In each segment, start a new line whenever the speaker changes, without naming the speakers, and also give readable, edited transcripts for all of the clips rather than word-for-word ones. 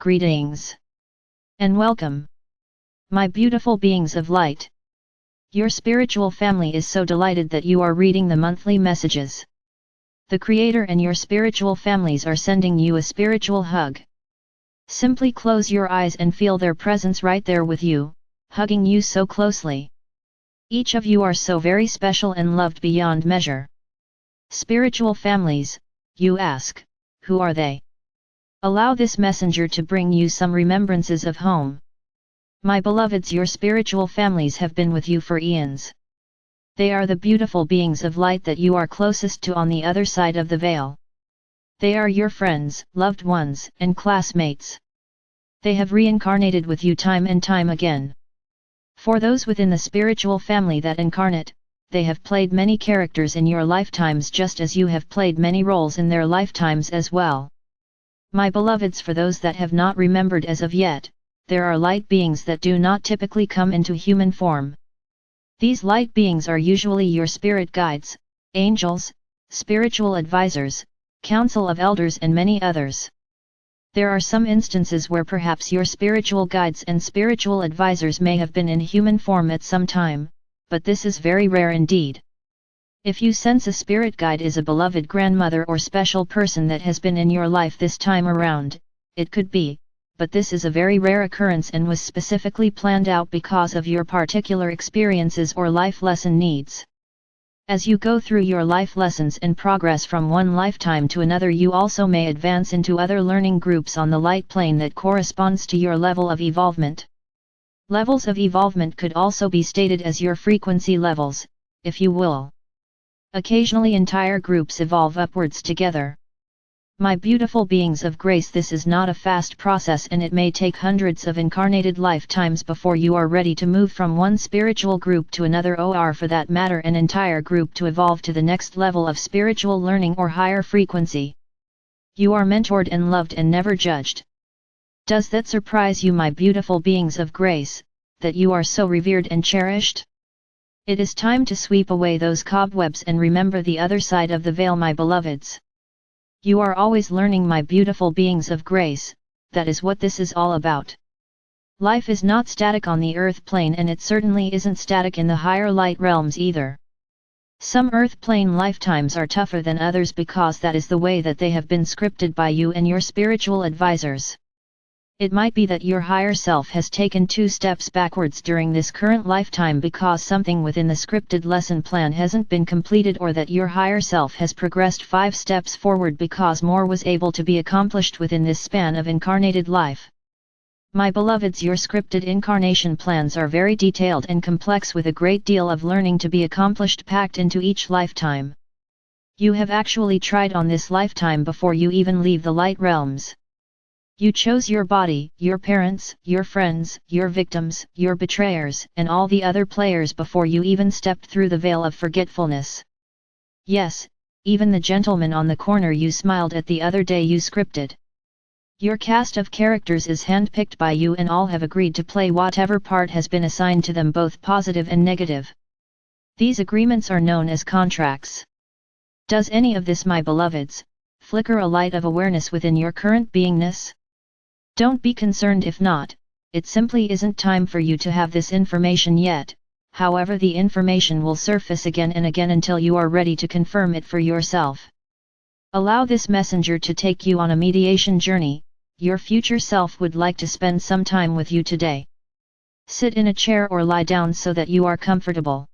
Greetings and welcome, my beautiful beings of light. Your spiritual family is so delighted that you are reading the monthly messages. The Creator and your spiritual families are sending you a spiritual hug. Simply close your eyes and feel their presence right there with you, hugging you so closely. Each of you are so very special and loved beyond measure. Spiritual families, you ask, who are they? Allow this messenger to bring you some remembrances of home. My beloveds, your spiritual families have been with you for eons. They are the beautiful beings of light that you are closest to on the other side of the veil. They are your friends, loved ones, and classmates. They have reincarnated with you time and time again. For those within the spiritual family that incarnate, they have played many characters in your lifetimes just as you have played many roles in their lifetimes as well. My beloveds, for those that have not remembered as of yet, there are light beings that do not typically come into human form. These light beings are usually your spirit guides, angels, spiritual advisors, council of elders and many others. There are some instances where perhaps your spiritual guides and spiritual advisors may have been in human form at some time, but this is very rare indeed. If you sense a spirit guide is a beloved grandmother or special person that has been in your life this time around, it could be, but this is a very rare occurrence and was specifically planned out because of your particular experiences or life lesson needs. As you go through your life lessons and progress from one lifetime to another, you also may advance into other learning groups on the light plane that corresponds to your level of evolvement. Levels of evolvement could also be stated as your frequency levels, if you will. Occasionally entire groups evolve upwards together. My beautiful beings of grace, this is not a fast process and it may take hundreds of incarnated lifetimes before you are ready to move from one spiritual group to another, or for that matter an entire group to evolve to the next level of spiritual learning or higher frequency. You are mentored and loved and never judged. Does that surprise you, my beautiful beings of grace, that you are so revered and cherished? It is time to sweep away those cobwebs and remember the other side of the veil, my beloveds. You are always learning, my beautiful beings of grace, that is what this is all about. Life is not static on the earth plane, and it certainly isn't static in the higher light realms either. Some earth plane lifetimes are tougher than others because that is the way that they have been scripted by you and your spiritual advisors. It might be that your higher self has taken 2 steps backwards during this current lifetime because something within the scripted lesson plan hasn't been completed, or that your higher self has progressed 5 steps forward because more was able to be accomplished within this span of incarnated life. My beloveds, your scripted incarnation plans are very detailed and complex, with a great deal of learning to be accomplished packed into each lifetime. You have actually tried on this lifetime before you even leave the light realms. You chose your body, your parents, your friends, your victims, your betrayers, and all the other players before you even stepped through the veil of forgetfulness. Yes, even the gentleman on the corner you smiled at the other day you scripted. Your cast of characters is handpicked by you and all have agreed to play whatever part has been assigned to them, both positive and negative. These agreements are known as contracts. Does any of this, my beloveds, flicker a light of awareness within your current beingness? Don't be concerned if not, it simply isn't time for you to have this information yet. However, the information will surface again and again until you are ready to confirm it for yourself. Allow this messenger to take you on a mediation journey. Your future self would like to spend some time with you today. Sit in a chair or lie down so that you are comfortable.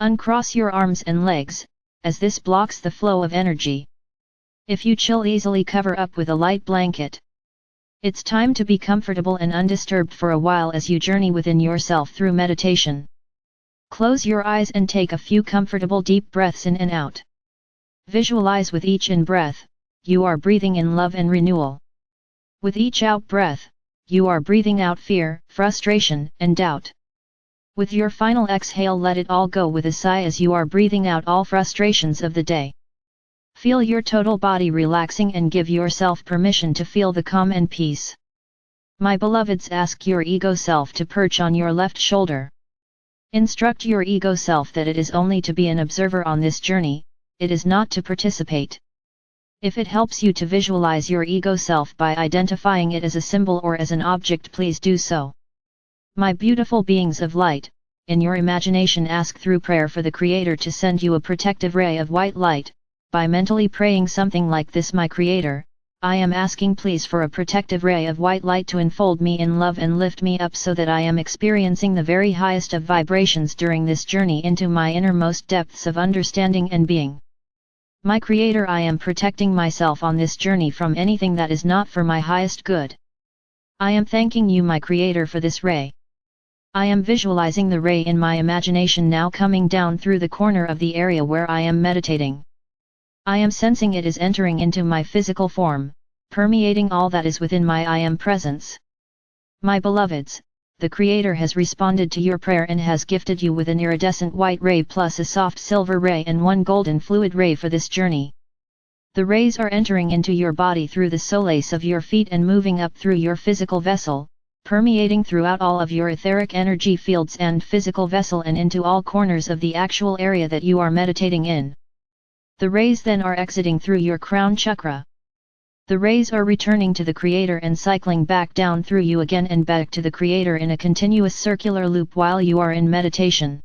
Uncross your arms and legs, as this blocks the flow of energy. If you chill easily, cover up with a light blanket. It's time to be comfortable and undisturbed for a while as you journey within yourself through meditation. Close your eyes and take a few comfortable deep breaths in and out. Visualize with each in-breath, you are breathing in love and renewal. With each out-breath, you are breathing out fear, frustration, and doubt. With your final exhale, let it all go with a sigh as you are breathing out all frustrations of the day. Feel your total body relaxing and give yourself permission to feel the calm and peace. My beloveds, ask your ego self to perch on your left shoulder. Instruct your ego self that it is only to be an observer on this journey, it is not to participate. If it helps you to visualize your ego self by identifying it as a symbol or as an object, please do so. My beautiful beings of light, in your imagination ask through prayer for the Creator to send you a protective ray of white light, by mentally praying something like this: My Creator, I am asking please for a protective ray of white light to enfold me in love and lift me up so that I am experiencing the very highest of vibrations during this journey into my innermost depths of understanding and being. My Creator, I am protecting myself on this journey from anything that is not for my highest good. I am thanking you, my Creator, for this ray. I am visualizing the ray in my imagination now coming down through the corner of the area where I am meditating. I am sensing it is entering into my physical form, permeating all that is within my I am presence. My beloveds, the Creator has responded to your prayer and has gifted you with an iridescent white ray plus a soft silver ray and one golden fluid ray for this journey. The rays are entering into your body through the soles of your feet and moving up through your physical vessel, permeating throughout all of your etheric energy fields and physical vessel and into all corners of the actual area that you are meditating in. The rays then are exiting through your crown chakra. The rays are returning to the Creator and cycling back down through you again and back to the Creator in a continuous circular loop while you are in meditation.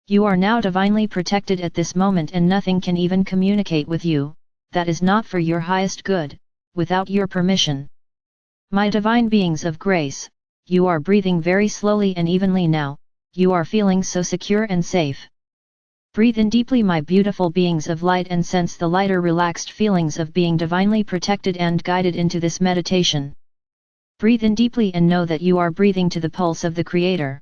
You are now divinely protected at this moment, and nothing can even communicate with you that is not for your highest good, without your permission. My divine beings of grace, you are breathing very slowly and evenly now, you are feeling so secure and safe. Breathe in deeply, my beautiful beings of light, and sense the lighter, relaxed feelings of being divinely protected and guided into this meditation. Breathe in deeply and know that you are breathing to the pulse of the Creator.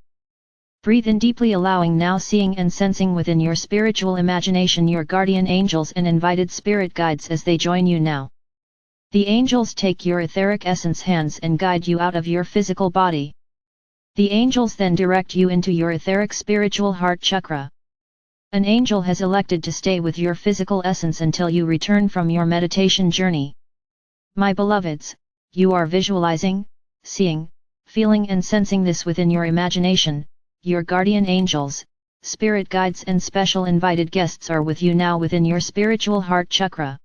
Breathe in deeply, allowing now, seeing and sensing within your spiritual imagination your guardian angels and invited spirit guides as they join you now. The angels take your etheric essence hands and guide you out of your physical body. The angels then direct you into your etheric spiritual heart chakra. An angel has elected to stay with your physical essence until you return from your meditation journey. My beloveds, you are visualizing, seeing, feeling and sensing this within your imagination. Your guardian angels, spirit guides and special invited guests are with you now within your spiritual heart chakra.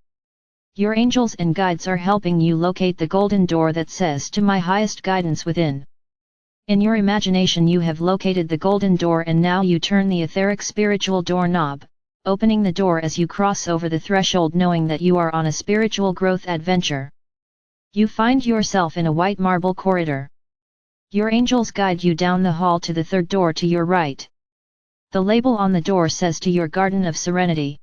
Your angels and guides are helping you locate the golden door that says to my highest guidance within. In your imagination you have located the golden door, and now you turn the etheric spiritual doorknob, opening the door as you cross over the threshold, knowing that you are on a spiritual growth adventure. You find yourself in a white marble corridor. Your angels guide you down the hall to the third door to your right. The label on the door says to your garden of serenity.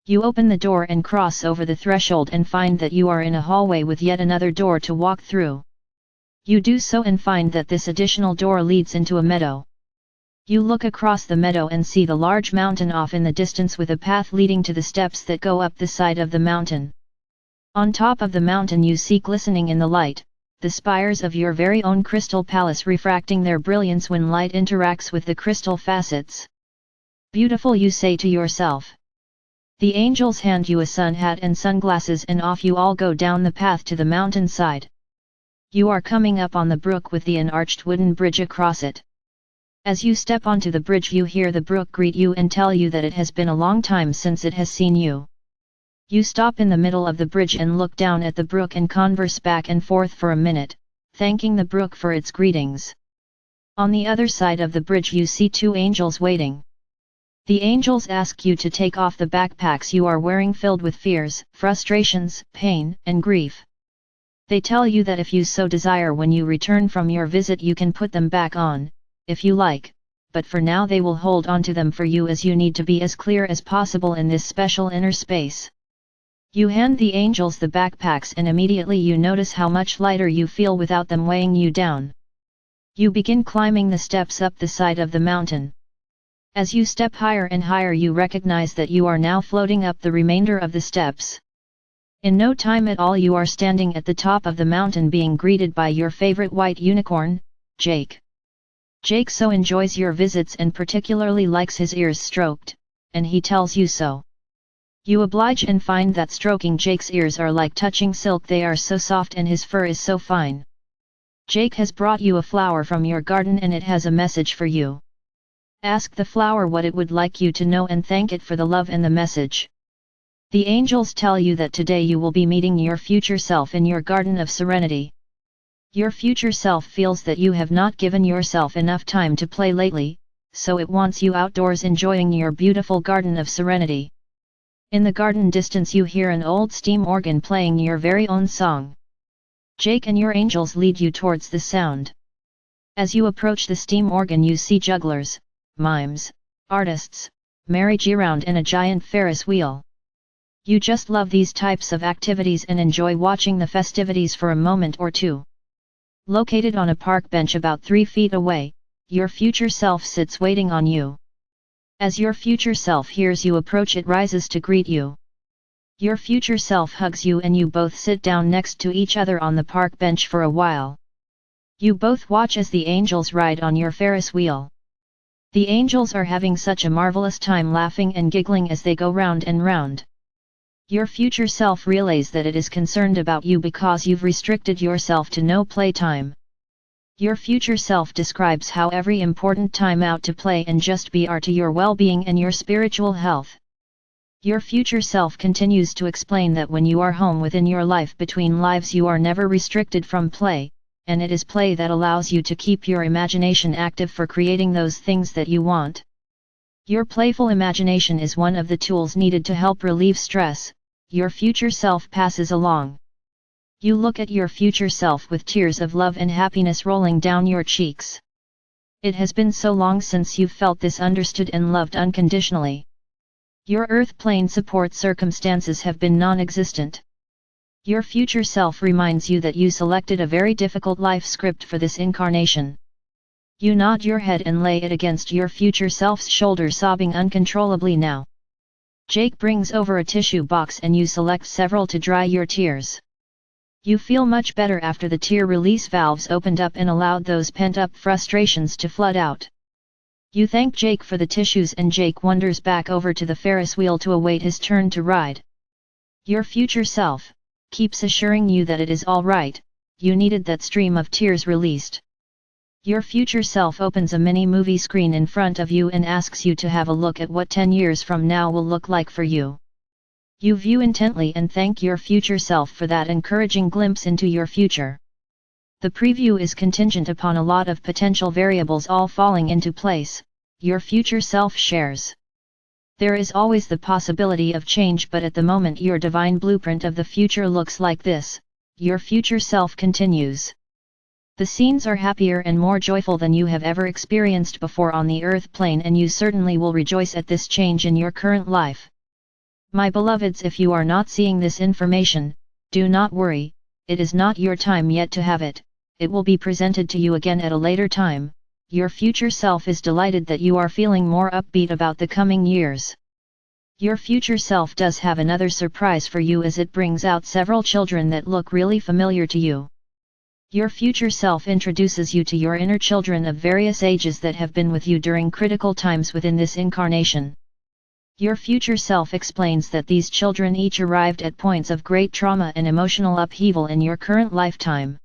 You open the door and cross over the threshold and find that you are in a hallway with yet another door to walk through. You do so and find that this additional door leads into a meadow. You look across the meadow and see the large mountain off in the distance with a path leading to the steps that go up the side of the mountain. On top of the mountain you see glistening in the light, the spires of your very own crystal palace refracting their brilliance when light interacts with the crystal facets. Beautiful, you say to yourself. The angels hand you a sun hat and sunglasses and off you all go down the path to the mountain side. You are coming up on the brook with the arched wooden bridge across it. As you step onto the bridge you hear the brook greet you and tell you that it has been a long time since it has seen you. You stop in the middle of the bridge and look down at the brook and converse back and forth for a minute, thanking the brook for its greetings. On the other side of the bridge you see two angels waiting. The angels ask you to take off the backpacks you are wearing filled with fears, frustrations, pain, and grief. They tell you that if you so desire when you return from your visit you can put them back on, if you like, but for now they will hold on to them for you as you need to be as clear as possible in this special inner space. You hand the angels the backpacks and immediately you notice how much lighter you feel without them weighing you down. You begin climbing the steps up the side of the mountain. As you step higher and higher you recognize that you are now floating up the remainder of the steps. In no time at all you are standing at the top of the mountain being greeted by your favorite white unicorn, Jake. Jake so enjoys your visits and particularly likes his ears stroked, and he tells you so. You oblige and find that stroking Jake's ears are like touching silk, they are so soft and his fur is so fine. Jake has brought you a flower from your garden and it has a message for you. Ask the flower what it would like you to know and thank it for the love and the message. The angels tell you that today you will be meeting your future self in your garden of serenity. Your future self feels that you have not given yourself enough time to play lately, so it wants you outdoors enjoying your beautiful garden of serenity. In the garden distance you hear an old steam organ playing your very own song. Jake and your angels lead you towards the sound. As you approach the steam organ you see jugglers, mimes, artists, merry-go-round and a giant Ferris wheel. You just love these types of activities and enjoy watching the festivities for a moment or two. Located on a park bench about 3 feet away, your future self sits waiting on you. As your future self hears you approach, it rises to greet you. Your future self hugs you and you both sit down next to each other on the park bench for a while. You both watch as the angels ride on your Ferris wheel. The angels are having such a marvelous time laughing and giggling as they go round and round. Your future self realizes that it is concerned about you because you've restricted yourself to no playtime. Your future self describes how every important time out to play and just be are to your well-being and your spiritual health. Your future self continues to explain that when you are home within your life between lives you are never restricted from play, and it is play that allows you to keep your imagination active for creating those things that you want. Your playful imagination is one of the tools needed to help relieve stress. Your future self passes along. You look at your future self with tears of love and happiness rolling down your cheeks. It has been so long since you felt this understood and loved unconditionally. Your earth plane support circumstances have been non-existent. Your future self reminds you that you selected a very difficult life script for this incarnation. You nod your head and lay it against your future self's shoulder, sobbing uncontrollably now. Jake brings over a tissue box and you select several to dry your tears. You feel much better after the tear release valves opened up and allowed those pent-up frustrations to flood out. You thank Jake for the tissues and Jake wanders back over to the Ferris wheel to await his turn to ride. Your future self keeps assuring you that it is all right, you needed that stream of tears released. Your future self opens a mini movie screen in front of you and asks you to have a look at what 10 years from now will look like for you. You view intently and thank your future self for that encouraging glimpse into your future. The preview is contingent upon a lot of potential variables all falling into place, your future self shares. There is always the possibility of change, but at the moment your divine blueprint of the future looks like this, your future self continues. The scenes are happier and more joyful than you have ever experienced before on the earth plane, and you certainly will rejoice at this change in your current life. My beloveds, if you are not seeing this information, do not worry, it is not your time yet to have it, it will be presented to you again at a later time. Your future self is delighted that you are feeling more upbeat about the coming years. Your future self does have another surprise for you as it brings out several children that look really familiar to you. Your future self introduces you to your inner children of various ages that have been with you during critical times within this incarnation. Your future self explains that these children each arrived at points of great trauma and emotional upheaval in your current lifetime.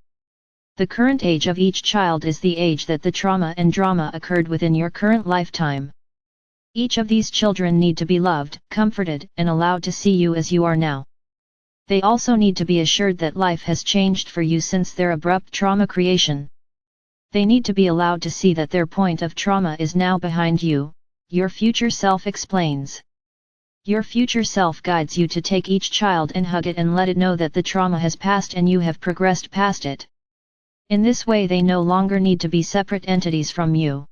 The current age of each child is the age that the trauma and drama occurred within your current lifetime. Each of these children need to be loved, comforted, and allowed to see you as you are now. They also need to be assured that life has changed for you since their abrupt trauma creation. They need to be allowed to see that their point of trauma is now behind you, your future self explains. Your future self guides you to take each child and hug it and let it know that the trauma has passed and you have progressed past it. In this way they no longer need to be separate entities from you.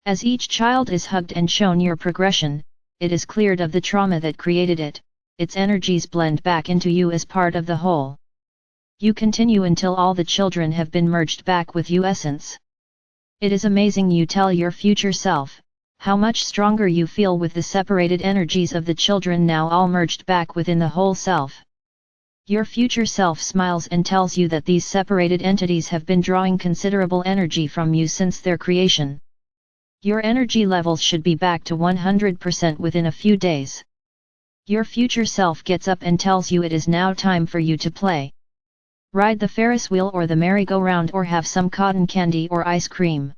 As each child is hugged and shown your progression, it is cleared of the trauma that created it. Its energies blend back into you as part of the whole. You continue until all the children have been merged back with you essence. It is amazing, you tell your future self, how much stronger you feel with the separated energies of the children now all merged back within the whole self. Your future self smiles and tells you that these separated entities have been drawing considerable energy from you since their creation. Your energy levels should be back to 100% within a few days. Your future self gets up and tells you it is now time for you to play. Ride the Ferris wheel or the merry-go-round or have some cotton candy or ice cream.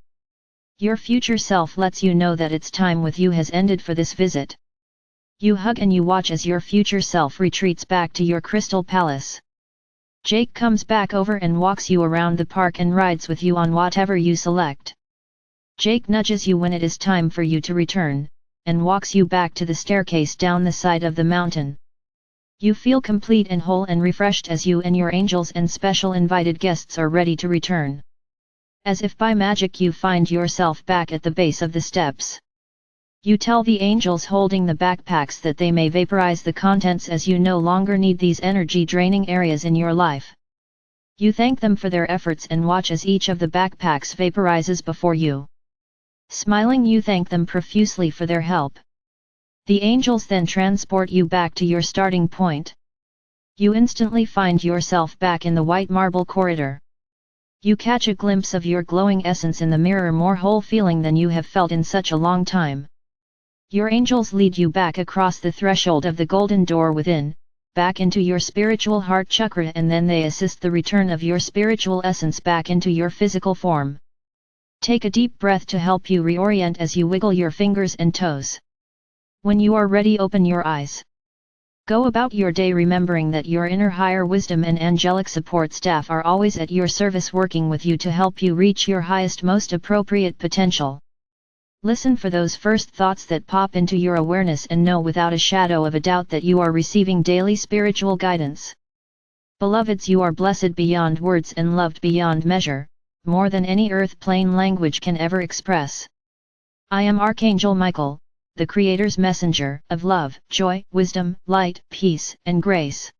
Your future self lets you know that its time with you has ended for this visit. You hug and you watch as your future self retreats back to your crystal palace. Jake comes back over and walks you around the park and rides with you on whatever you select. Jake nudges you when it is time for you to return, and walks you back to the staircase down the side of the mountain. You feel complete and whole and refreshed as you and your angels and special invited guests are ready to return. As if by magic you find yourself back at the base of the steps. You tell the angels holding the backpacks that they may vaporize the contents as you no longer need these energy-draining areas in your life. You thank them for their efforts and watch as each of the backpacks vaporizes before you. Smiling, you thank them profusely for their help. The angels then transport you back to your starting point. You instantly find yourself back in the white marble corridor. You catch a glimpse of your glowing essence in the mirror, more whole feeling than you have felt in such a long time. Your angels lead you back across the threshold of the golden door within, back into your spiritual heart chakra, and then they assist the return of your spiritual essence back into your physical form. Take a deep breath to help you reorient as you wiggle your fingers and toes. When you are ready, open your eyes. Go about your day remembering that your inner higher wisdom and angelic support staff are always at your service, working with you to help you reach your highest, most appropriate potential. Listen for those first thoughts that pop into your awareness and know without a shadow of a doubt that you are receiving daily spiritual guidance. Beloveds, you are blessed beyond words and loved beyond measure, more than any earth plane language can ever express. I am Archangel Michael, the Creator's messenger of love, joy, wisdom, light, peace, and grace.